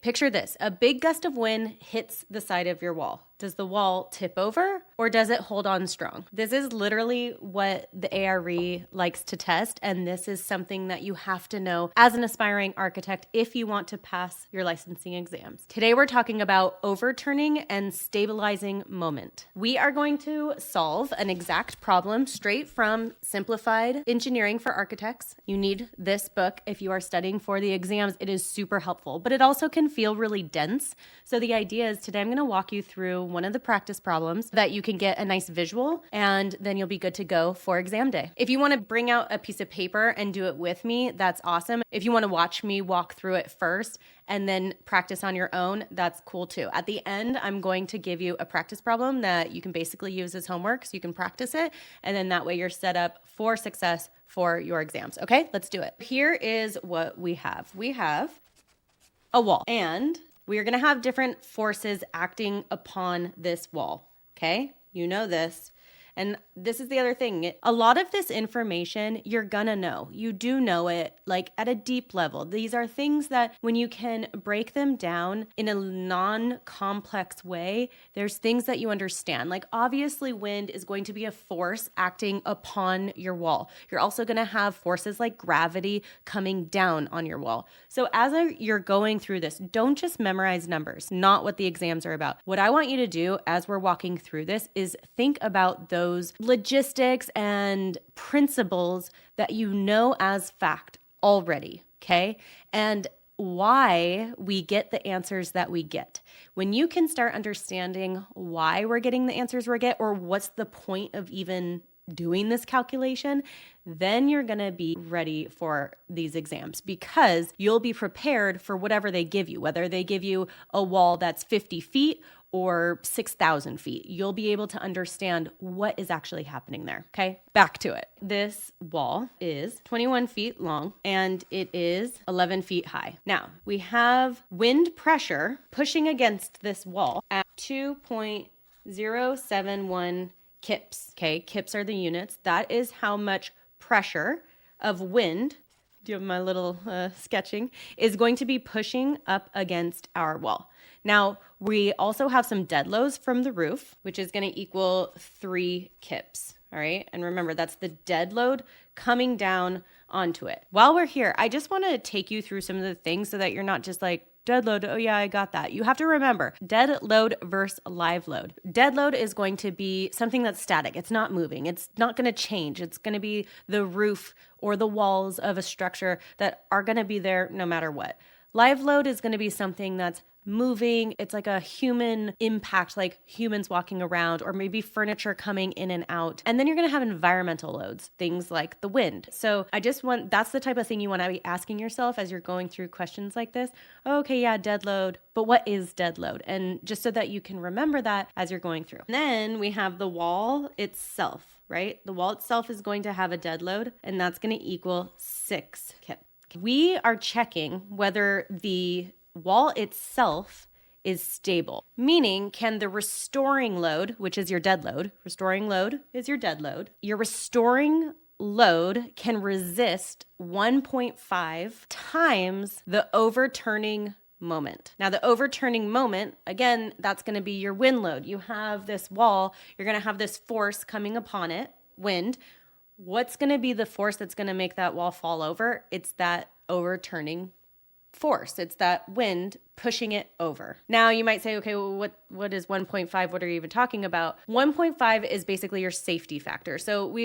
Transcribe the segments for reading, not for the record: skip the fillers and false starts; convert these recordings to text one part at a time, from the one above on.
Picture this, a big gust of wind hits the side of your wall. Does the wall tip over or does it hold on strong? This is literally what the ARE likes to test, and this is something that you have to know as an aspiring architect if you want to pass your licensing exams. Today we're talking about overturning and stabilizing moment. We are going to solve an exact problem straight from Simplified Engineering for Architects. You need this book if you are studying for the exams. It is super helpful, but it also can feel really dense. So the idea is today I'm going to walk you through one of the practice problems that you can get a nice visual, and then you'll be good to go for exam day. If you want to bring out a piece of paper and do it with me, that's awesome. If you want to watch me walk through it first and then practice on your own, that's cool too. At the end, I'm going to give you a practice problem that you can basically use as homework so you can practice it, and then that way you're set up for success for your exams. Okay, let's do it. Here is what we have. We have a wall, and we are going to have different forces acting upon this wall, okay? You know this. And this is the other thing. A lot of this information you're gonna know. You do know it like at a deep level. These are things that when you can break them down in a non-complex way, there's things that you understand. Like obviously wind is going to be a force acting upon your wall. You're also gonna have forces like gravity coming down on your wall. So as you're going through this, don't just memorize numbers, not what the exams are about. What I want you to do as we're walking through this is think about those logistics and principles that you know as fact already, okay? And why we get the answers that we get. When you can start understanding why we're getting the answers we get, or what's the point of even doing this calculation, then you're going to be ready for these exams because you'll be prepared for whatever they give you, whether they give you a wall that's 50 feet or 6,000 feet. You'll be able to understand what is actually happening there. Okay, back to it. This wall is 21 feet long and it is 11 feet high. Now, we have wind pressure pushing against this wall at 2.071 kips. Okay, kips are the units. That is how much pressure of wind, do you have my little sketching, is going to be pushing up against our wall. Now, we also have some dead loads from the roof, which is going to equal 3 kips. All right. And remember, that's the dead load coming down onto it. While we're here, I just want to take you through some of the things so that you're not just like, dead load, oh yeah, I got that. You have to remember dead load versus live load. Dead load is going to be something that's static. It's not moving. It's not going to change. It's going to be the roof or the walls of a structure that are going to be there no matter what. Live load is going to be something that's moving. It's like a human impact, like humans walking around or maybe furniture coming in and out. And then you're going to have environmental loads, things like the wind. So that's the type of thing you want to be asking yourself as you're going through questions like this. Oh, okay, yeah, dead load, but what is dead load? And just so that you can remember that as you're going through. And then we have the wall itself, right? The wall itself is going to have a dead load, and that's going to equal 6 kips. We are checking whether the wall itself is stable, meaning can the restoring load, which is your dead load, restoring load is your dead load, your restoring load can resist 1.5 times the overturning moment. Now the overturning moment, again, that's going to be your wind load. You have this wall, you're going to have this force coming upon it, wind. What's going to be the force that's going to make that wall fall over? It's that overturning force. It's that wind pushing it over. Now you might say, okay, well, what is 1.5? What are you even talking about? 1.5 is basically your safety factor. So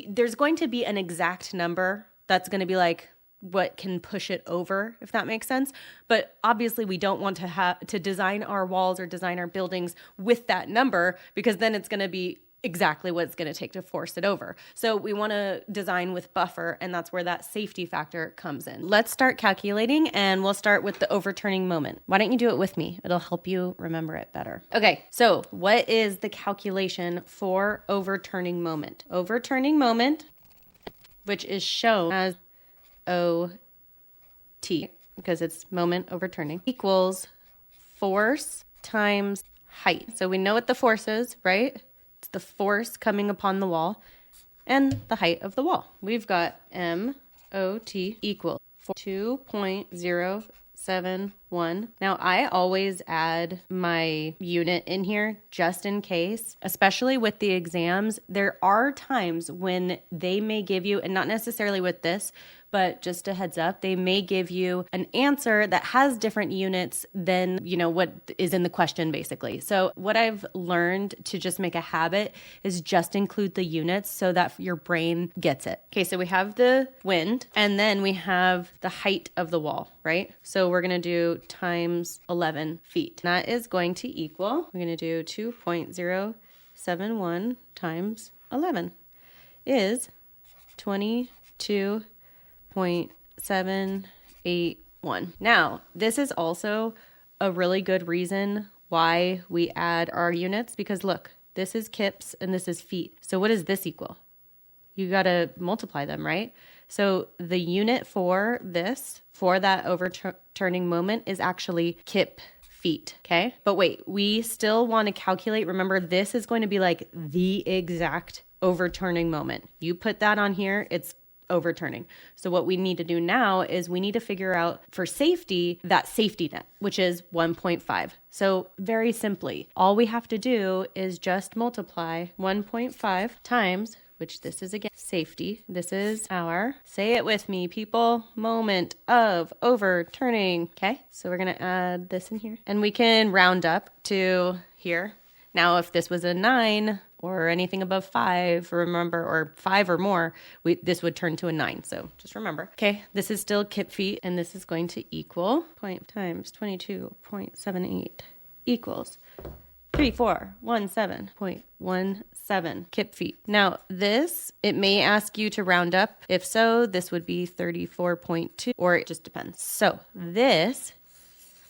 there's going to be an exact number that's going to be like what can push it over, if that makes sense. But obviously we don't want to design our walls or design our buildings with that number, because then it's going to be exactly what it's going to take to force it over. So we want to design with buffer, and that's where that safety factor comes in. Let's start calculating, and we'll start with the overturning moment. Why don't you do it with me? It'll help you remember it better. Okay, so what is the calculation for overturning moment? Overturning moment, which is shown as OT, because it's moment overturning, equals force times height. So we know what the force is, right? It's the force coming upon the wall and the height of the wall. We've got MOT equals 2.071 0.71. Now I always add my unit in here just in case, especially with the exams. There are times when they may give you, and not necessarily with this, but just a heads up, they may give you an answer that has different units than, what is in the question basically. So what I've learned to just make a habit is just include the units so that your brain gets it. Okay, so we have the wind and then we have the height of the wall, right? So we're gonna do times 11 feet. That is going to equal, we're gonna do 2.071 times 11 is 22.781. Now, this is also a really good reason why we add our units, because look, this is kips and this is feet. So what does this equal? You got to multiply them, right? So the unit for this, for that overturning moment, is actually kip feet, okay? But wait, we still want to calculate. Remember, this is going to be like the exact overturning moment. You put that on here, it's overturning. So what we need to do now is we need to figure out for safety that safety net, which is 1.5. So very simply, all we have to do is just multiply 1.5 times, which this is again safety. This is our, say it with me, people, moment of overturning. Okay, so we're gonna add this in here and we can round up to here. Now, if this was a 9 or anything above 5, remember, or 5 or more, this would turn to a 9. So just remember. Okay, this is still kip feet, and this is going to equal point times 22.78 equals 3417.17 kip feet. Now, this, it may ask you to round up. If so, this would be 34.2, or it just depends. So this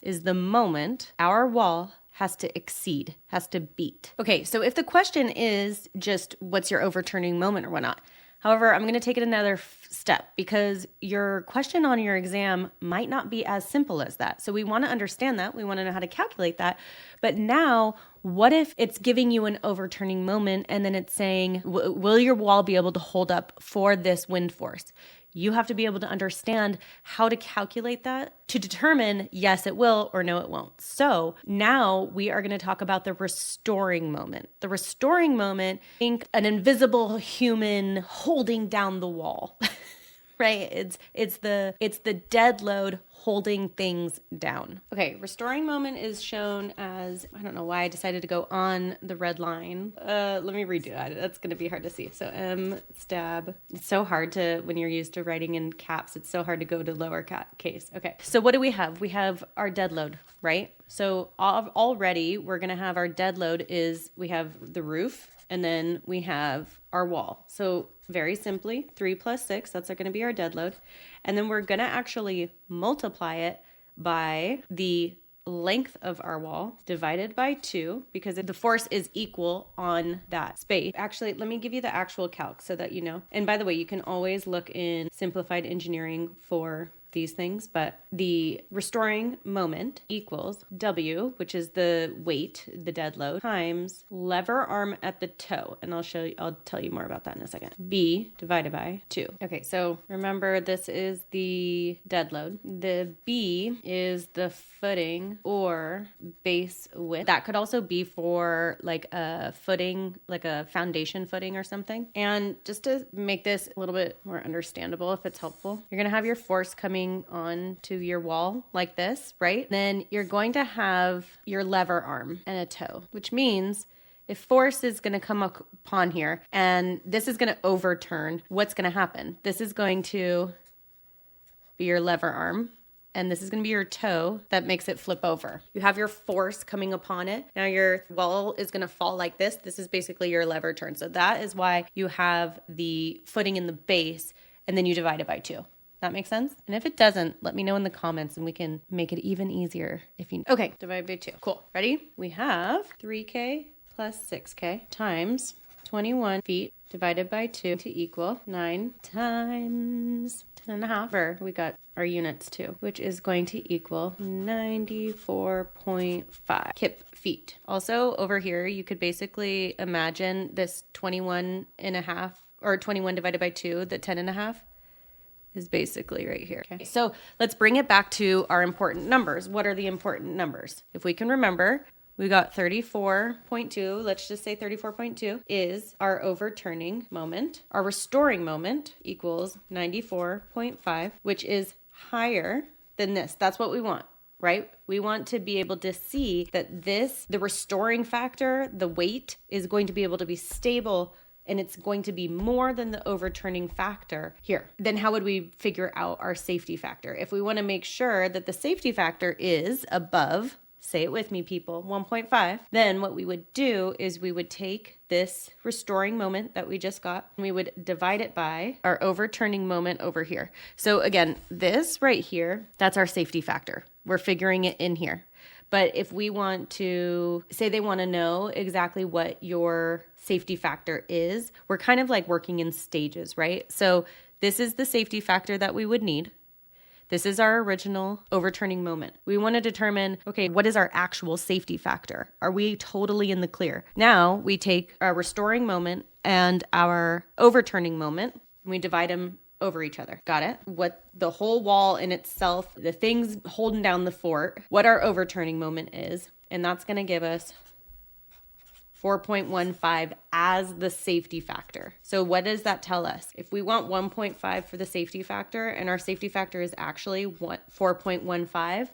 is the moment our wall has to exceed, has to beat. Okay, so if the question is just what's your overturning moment or whatnot, however, I'm gonna take it another step because your question on your exam might not be as simple as that. So we wanna understand that, we wanna know how to calculate that. But now, what if it's giving you an overturning moment and then it's saying, will your wall be able to hold up for this wind force? You have to be able to understand how to calculate that to determine yes, it will or no, it won't. So now we are going to talk about the restoring moment. The restoring moment, think an invisible human holding down the wall, right? It's the dead load holding things down. Okay, restoring moment is shown as, I don't know why I decided to go on the red line. Let me redo that. That's going to be hard to see. So M stab. It's so hard to, when you're used to writing in caps, it's so hard to go to lower case. Okay, so what do we have? We have our dead load, right? So already we're going to have our dead load is, we have the roof and then we have our wall. So very simply, 3 plus 6, that's going to be our dead load. And then we're going to actually multiply it by the length of our wall divided by 2, because the force is equal on that space. Actually, let me give you the actual calc so that you know. And by the way, you can always look in Simplified Engineering for these things, but the restoring moment equals W, which is the weight, the dead load, times lever arm at the toe. And I'll tell you more about that in a second. B divided by 2. Okay, so remember this is the dead load. The B is the footing or base width. That could also be for like a footing, like a foundation footing or something. And just to make this a little bit more understandable, if it's helpful, you're gonna have your force coming on to your wall like this, right? Then you're going to have your lever arm and a toe, which means if force is going to come upon here and this is going to overturn, what's going to happen? This is going to be your lever arm and this is going to be your toe that makes it flip over. You have your force coming upon it. Now your wall is going to fall like this. This is basically your lever turn. So that is why you have the footing in the base and then you divide it by 2. That makes sense? And if it doesn't, let me know in the comments and we can make it even easier if you... Okay, divide by 2. Cool. Ready? We have 3K plus 6K times 21 feet divided by 2 to equal 9 times 10.5. We got our units too, which is going to equal 94.5 kip feet. Also over here, you could basically imagine this 21.5 or 21 divided by 2, the 10.5. is basically right here. Okay. So let's bring it back to our important numbers. What are the important numbers? If we can remember, we got 34.2, let's just say 34.2 is our overturning moment. Our restoring moment equals 94.5, which is higher than this. That's what we want, right? We want to be able to see that the restoring factor, the weight, is going to be able to be stable, and it's going to be more than the overturning factor here. Then how would we figure out our safety factor? If we want to make sure that the safety factor is above, say it with me, people, 1.5, then what we would do is we would take this restoring moment that we just got, and we would divide it by our overturning moment over here. So again, this right here, that's our safety factor. We're figuring it in here. But if we want to, say they want to know exactly what your safety factor is, we're kind of like working in stages, right? So this is the safety factor that we would need. This is our original overturning moment. We want to determine, okay, what is our actual safety factor? Are we totally in the clear? Now we take our restoring moment and our overturning moment, and we divide them over each other. Got it? What the whole wall in itself, the things holding down the fort, what our overturning moment is, and that's going to give us 4.15 as the safety factor. So what does that tell us? If we want 1.5 for the safety factor and our safety factor is actually 4.15,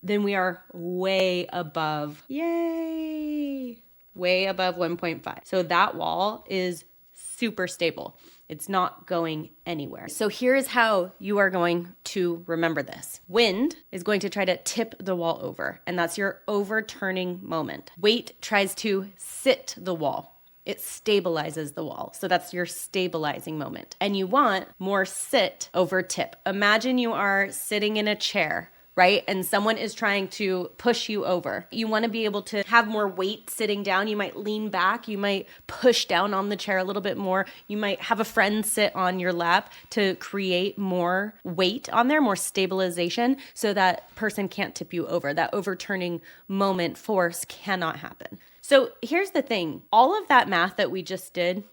then we are way above, way above 1.5. So that wall is super stable. It's not going anywhere. So here's how you are going to remember this. Wind is going to try to tip the wall over, and that's your overturning moment. Weight tries to sit the wall. It stabilizes the wall. So that's your stabilizing moment. And you want more sit over tip. Imagine you are sitting in a chair, right? And someone is trying to push you over. You want to be able to have more weight sitting down. You might lean back. You might push down on the chair a little bit more. You might have a friend sit on your lap to create more weight on there, more stabilization, so that person can't tip you over. That overturning moment force cannot happen. So here's the thing. All of that math that we just did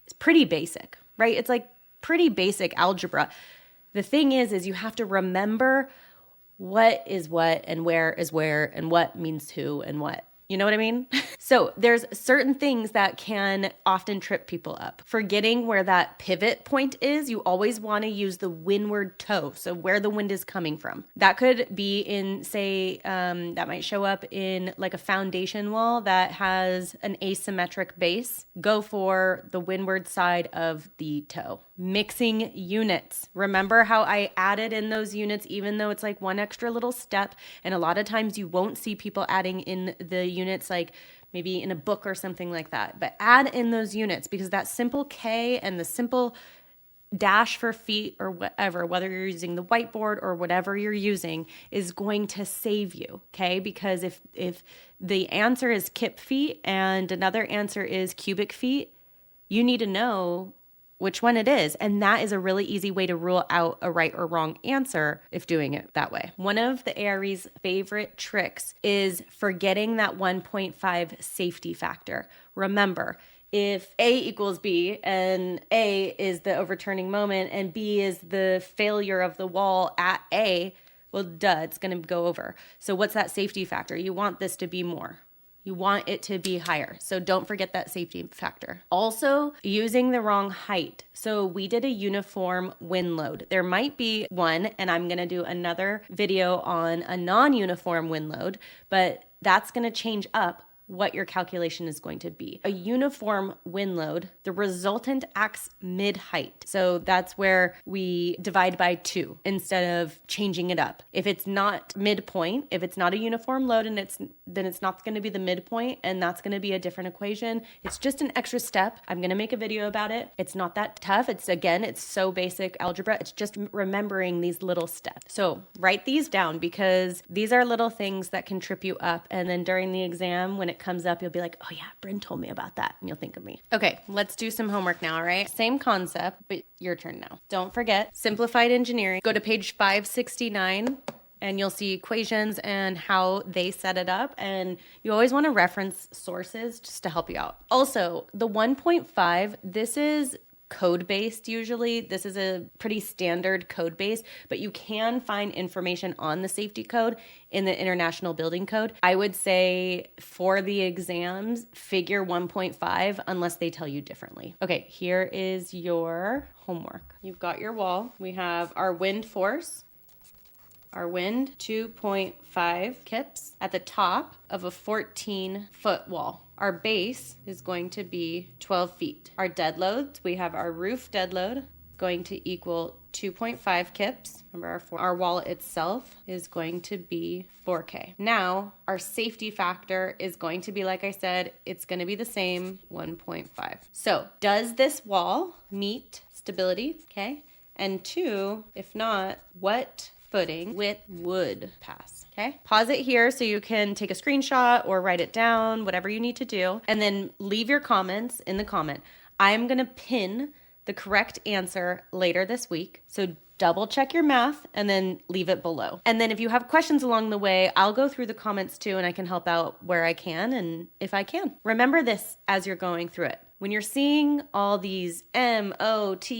is pretty basic, right? It's like pretty basic algebra. The thing is you have to remember what is what and where is where and what means who and what. You know what I mean? So there's certain things that can often trip people up. Forgetting where that pivot point is, you always want to use the windward toe, so where the wind is coming from. That could be in, say, that might show up in like a foundation wall that has an asymmetric base. Go for the windward side of the toe. Mixing units. Remember how I added in those units, even though it's like one extra little step, and a lot of times you won't see people adding in the units like maybe in a book or something like that, but add in those units, because that simple K and the simple dash for feet or whatever, whether you're using the whiteboard or whatever you're using, is going to save you, okay? Because if the answer is kip feet and another answer is cubic feet, you need to know which one it is. And that is a really easy way to rule out a right or wrong answer if doing it that way. One of the ARE's favorite tricks is forgetting that 1.5 safety factor. Remember, if A equals B and A is the overturning moment and B is the failure of the wall at A, well, duh, it's going to go over. So what's that safety factor? You want this to be more. You want it to be higher. So don't forget that safety factor. Also, using the wrong height. So we did a uniform wind load. There might be one, and I'm going to do another video on a non-uniform wind load, but that's going to change up what your calculation is going to be. A uniform wind load, the resultant acts mid-height. So that's where we divide by 2 instead of changing it up. If it's not midpoint, if it's not a uniform load, and then it's not going to be the midpoint, and that's going to be a different equation. It's just an extra step. I'm going to make a video about it. It's not that tough. It's so basic algebra. It's just remembering these little steps. So write these down, because these are little things that can trip you up. And then during the exam, when it comes up, you'll be like, oh yeah, Bryn told me about that. And you'll think of me. Okay, let's do some homework now, all right? Same concept, but your turn now. Don't forget, Simplified Engineering. Go to page 569 and you'll see equations and how they set it up. And you always want to reference sources just to help you out. Also, the 1.5, this is code based usually. This is a pretty standard code base, but you can find information on the safety code in the International Building Code. I would say for the exams, figure 1.5 unless they tell you differently. Okay, here is your homework. You've got your wall. We have our wind force. Our wind, 2.5 kips at the top of a 14-foot wall. Our base is going to be 12 feet. Our dead loads, we have our roof dead load going to equal 2.5 kips. Remember, our wall itself is going to be 4K. Now, our safety factor is going to be, like I said, it's going to be the same, 1.5. So, does this wall meet stability? Okay. And 2, if not, what footing width would pass? Okay. Pause it here so you can take a screenshot or write it down, whatever you need to do, and then leave your comments in the comment. I'm going to pin the correct answer later this week. So double check your math and then leave it below. And then if you have questions along the way, I'll go through the comments too, and I can help out where I can and if I can. Remember this as you're going through it. When you're seeing all these MOT,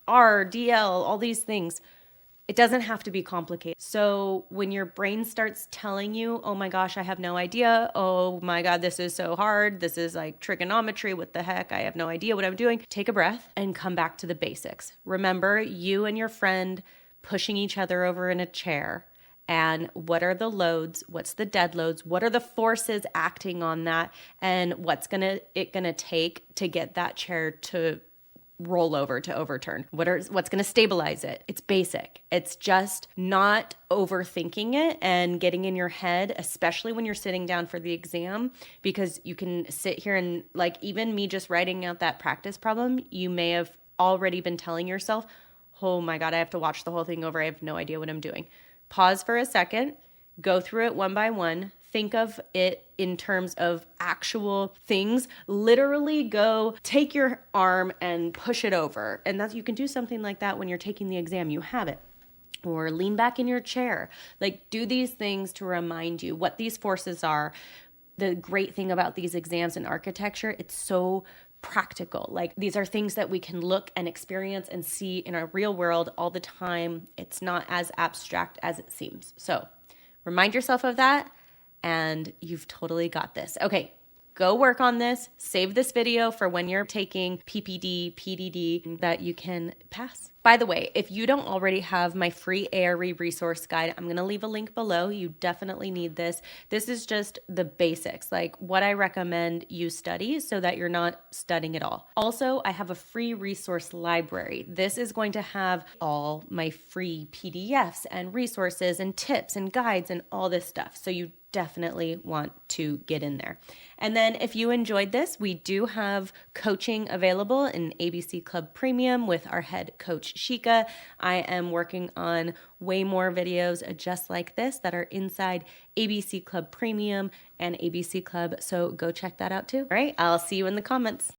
RDL, all these things, it doesn't have to be complicated. So when your brain starts telling you, oh my gosh, I have no idea. Oh my God, this is so hard. This is like trigonometry. What the heck? I have no idea what I'm doing. Take a breath and come back to the basics. Remember you and your friend pushing each other over in a chair. And what are the loads? What's the dead loads? What are the forces acting on that? And what's it gonna take to get that chair to roll over, to overturn? What's going to stabilize it? It's basic. It's just not overthinking it and getting in your head, especially when you're sitting down for the exam, because you can sit here and like even me just writing out that practice problem, you may have already been telling yourself, oh my God, I have to watch the whole thing over. I have no idea what I'm doing. Pause for a second, go through it one by one. Think of it in terms of actual things. Literally go take your arm and push it over. And you can do something like that when you're taking the exam. You have it. Or lean back in your chair. Like do these things to remind you what these forces are. The great thing about these exams in architecture, it's so practical. Like these are things that we can look and experience and see in our real world all the time. It's not as abstract as it seems. So remind yourself of that. And you've totally got this. Okay, go work on this. Save this video for when you're taking PPD, PDD that you can pass. By the way, if you don't already have my free ARE resource guide, I'm going to leave a link below. You definitely need this. This is just the basics, like what I recommend you study so that you're not studying it all. Also, I have a free resource library. This is going to have all my free PDFs and resources and tips and guides and all this stuff. So you definitely want to get in there. And then if you enjoyed this, we do have coaching available in ABC Club Premium with our head coach, Shika. I am working on way more videos just like this that are inside ABC Club Premium and ABC Club. So go check that out too. All right, I'll see you in the comments.